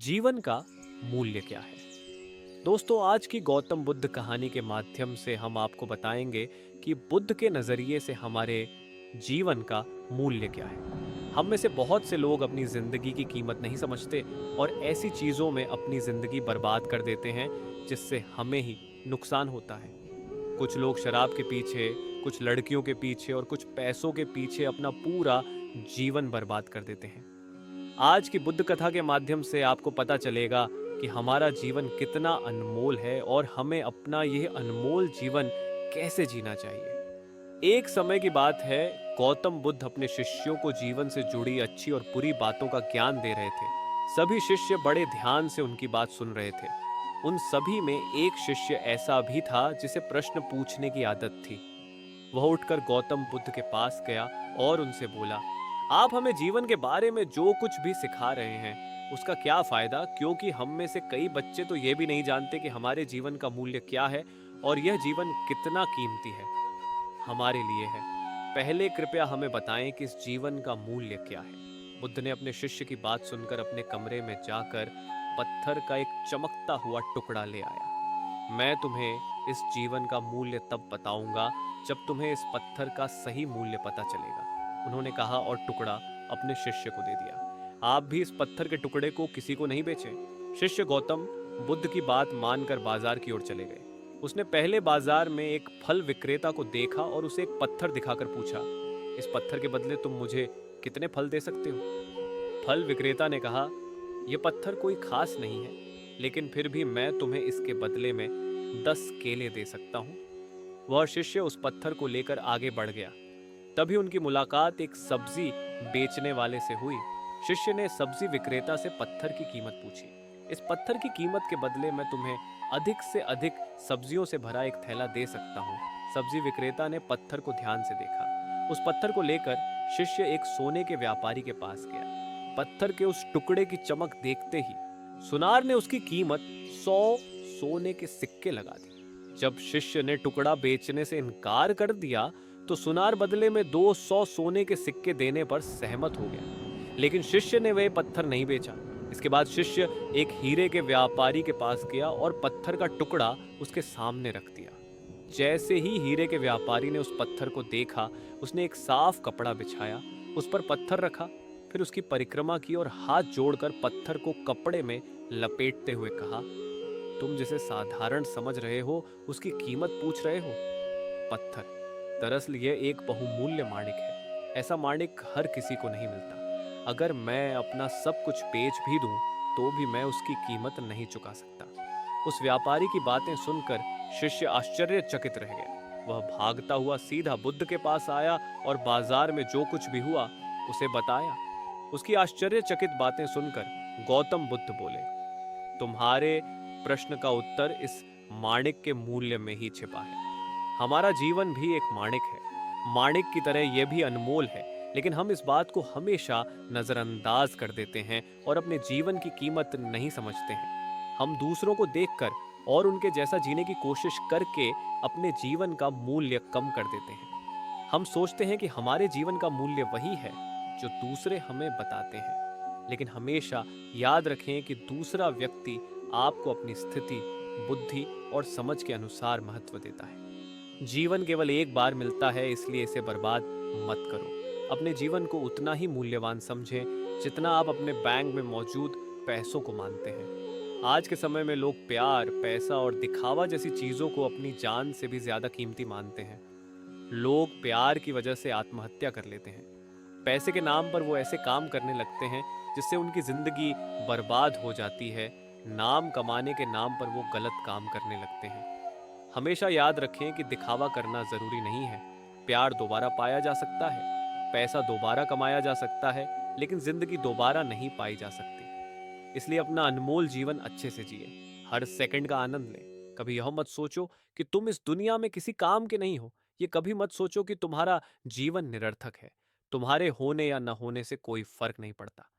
जीवन का मूल्य क्या है? दोस्तों, आज की गौतम बुद्ध कहानी के माध्यम से हम आपको बताएंगे कि बुद्ध के नज़रिए से हमारे जीवन का मूल्य क्या है। हम में से बहुत से लोग अपनी ज़िंदगी की कीमत नहीं समझते और ऐसी चीज़ों में अपनी ज़िंदगी बर्बाद कर देते हैं जिससे हमें ही नुकसान होता है। कुछ लोग शराब के पीछे, कुछ लड़कियों के पीछे और कुछ पैसों के पीछे अपना पूरा जीवन बर्बाद कर देते हैं। आज की बुद्ध कथा के माध्यम से आपको पता चलेगा कि हमारा जीवन कितना अनमोल है और हमें अपना यह अनमोल जीवन कैसे जीना चाहिए। एक समय की बात है, गौतम बुद्ध अपने शिष्यों को जीवन से जुड़ी अच्छी और बुरी बातों का ज्ञान दे रहे थे। सभी शिष्य बड़े ध्यान से उनकी बात सुन रहे थे। उन सभी में एक शिष्य ऐसा भी था जिसे प्रश्न पूछने की आदत थी। वह उठकर गौतम बुद्ध के पास गया और उनसे बोला, आप हमें जीवन के बारे में जो कुछ भी सिखा रहे हैं उसका क्या फायदा, क्योंकि हम में से कई बच्चे तो ये भी नहीं जानते कि हमारे जीवन का मूल्य क्या है और यह जीवन कितना कीमती है हमारे लिए है। पहले कृपया हमें बताएं कि इस जीवन का मूल्य क्या है। बुद्ध ने अपने शिष्य की बात सुनकर अपने कमरे में जाकर पत्थर का एक चमकता हुआ टुकड़ा ले आया। मैं तुम्हें इस जीवन का मूल्य तब बताऊंगा जब तुम्हें इस पत्थर का सही मूल्य पता चलेगा, उन्होंने कहा और टुकड़ा अपने शिष्य को दे दिया। आप भी इस पत्थर के टुकड़े को किसी को नहीं बेचें। शिष्य गौतम बुद्ध की बात मानकर बाजार की ओर चले गए। उसने पहले बाजार में एक फल विक्रेता को देखा और उसे एक पत्थर दिखाकर पूछा, इस पत्थर के बदले तुम मुझे कितने फल दे सकते हो? फल विक्रेता ने कहा, यह पत्थर कोई खास नहीं है, लेकिन फिर भी मैं तुम्हें इसके बदले में 10 केले दे सकता हूँ। वह शिष्य उस पत्थर को लेकर आगे बढ़ गया। तभी उनकी मुलाकात एक सब्जी बेचने वाले से हुई। शिष्य ने सब्जी विक्रेता से पत्थर की कीमत पूछी। इस पत्थर की कीमत के बदले मैं तुम्हें अधिक से अधिक सब्जियों से भरा एक थैला दे सकता हूँ। सब्जी विक्रेता ने पत्थर को ध्यान से देखा। उस पत्थर को लेकर शिष्य एक सोने के व्यापारी के पास गया। पत्थर के उस टुकड़े की चमक देखते ही सुनार ने उसकी कीमत 100 सोने के सिक्के लगा दी। जब शिष्य ने टुकड़ा बेचने से इनकार कर दिया तो सुनार बदले में 200 सोने के सिक्के देने पर सहमत हो गया, लेकिन शिष्य ने वह पत्थर नहीं बेचा। इसके बाद शिष्य एक हीरे के व्यापारी के पास गया और पत्थर का टुकड़ा उसके सामने रख दिया। जैसे ही हीरे के व्यापारी ने उस पत्थर को देखा, उसने एक साफ कपड़ा बिछाया, उस पर पत्थर रखा, फिर उसकी परिक्रमा की और हाथ जोड़कर पत्थर को कपड़े में लपेटते हुए कहा, तुम जिसे साधारण समझ रहे हो उसकी कीमत पूछ रहे हो? पत्थर दरअसल यह एक बहुमूल्य माणिक है। ऐसा माणिक हर किसी को नहीं मिलता। अगर मैं अपना सब कुछ बेच भी दूं तो भी मैं उसकी कीमत नहीं चुका सकता। उस व्यापारी की बातें सुनकर शिष्य आश्चर्यचकित रह गया। वह भागता हुआ सीधा बुद्ध के पास आया और बाजार में जो कुछ भी हुआ उसे बताया। उसकी आश्चर्यचकित बातें सुनकर गौतम बुद्ध बोले, तुम्हारे प्रश्न का उत्तर इस माणिक के मूल्य में ही छिपा है। हमारा जीवन भी एक माणिक है। माणिक की तरह यह भी अनमोल है, लेकिन हम इस बात को हमेशा नजरअंदाज कर देते हैं और अपने जीवन की कीमत नहीं समझते हैं। हम दूसरों को देखकर और उनके जैसा जीने की कोशिश करके अपने जीवन का मूल्य कम कर देते हैं। हम सोचते हैं कि हमारे जीवन का मूल्य वही है जो दूसरे हमें बताते हैं, लेकिन हमेशा याद रखें कि दूसरा व्यक्ति आपको अपनी स्थिति, बुद्धि और समझ के अनुसार महत्व देता है। जीवन केवल एक बार मिलता है, इसलिए इसे बर्बाद मत करो। अपने जीवन को उतना ही मूल्यवान समझें जितना आप अपने बैंक में मौजूद पैसों को मानते हैं। आज के समय में लोग प्यार, पैसा और दिखावा जैसी चीजों को अपनी जान से भी ज्यादा कीमती मानते हैं। लोग प्यार की वजह से आत्महत्या कर लेते हैं। पैसे के नाम पर वो ऐसे काम करने लगते हैं जिससे उनकी जिंदगी बर्बाद हो जाती है। नाम कमाने के नाम पर वो गलत काम करने लगते हैं। हमेशा याद रखें कि दिखावा करना जरूरी नहीं है। प्यार दोबारा पाया जा सकता है, पैसा दोबारा कमाया जा सकता है, लेकिन जिंदगी दोबारा नहीं पाई जा सकती। इसलिए अपना अनमोल जीवन अच्छे से जिए, हर सेकंड का आनंद लें। कभी यह मत सोचो कि तुम इस दुनिया में किसी काम के नहीं हो। ये कभी मत सोचो कि तुम्हारा जीवन निरर्थक है। तुम्हारे होने या न होने से कोई फर्क नहीं पड़ता।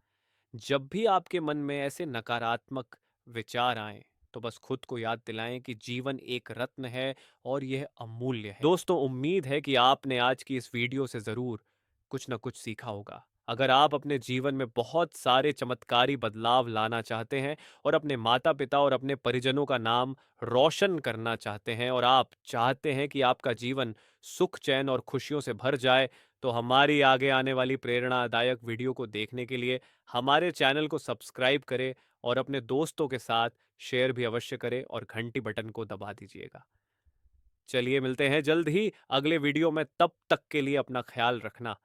जब भी आपके मन में ऐसे नकारात्मक विचार आए तो बस खुद को याद दिलाएं कि जीवन एक रत्न है और यह अमूल्य है। दोस्तों, उम्मीद है कि आपने आज की इस वीडियो से जरूर कुछ न कुछ सीखा होगा। अगर आप अपने जीवन में बहुत सारे चमत्कारी बदलाव लाना चाहते हैं और अपने माता-पिता और अपने परिजनों का नाम रोशन करना चाहते हैं और आप चाहते हैं कि आपका जीवन सुख, चैन और खुशियों से भर जाए, तो हमारी आगे आने वाली प्रेरणादायक वीडियो को देखने के लिए हमारे चैनल को सब्सक्राइब करें और अपने दोस्तों के साथ शेयर भी अवश्य करें और घंटी बटन को दबा दीजिएगा। चलिए मिलते हैं जल्द ही अगले वीडियो में, तब तक के लिए अपना ख्याल रखना।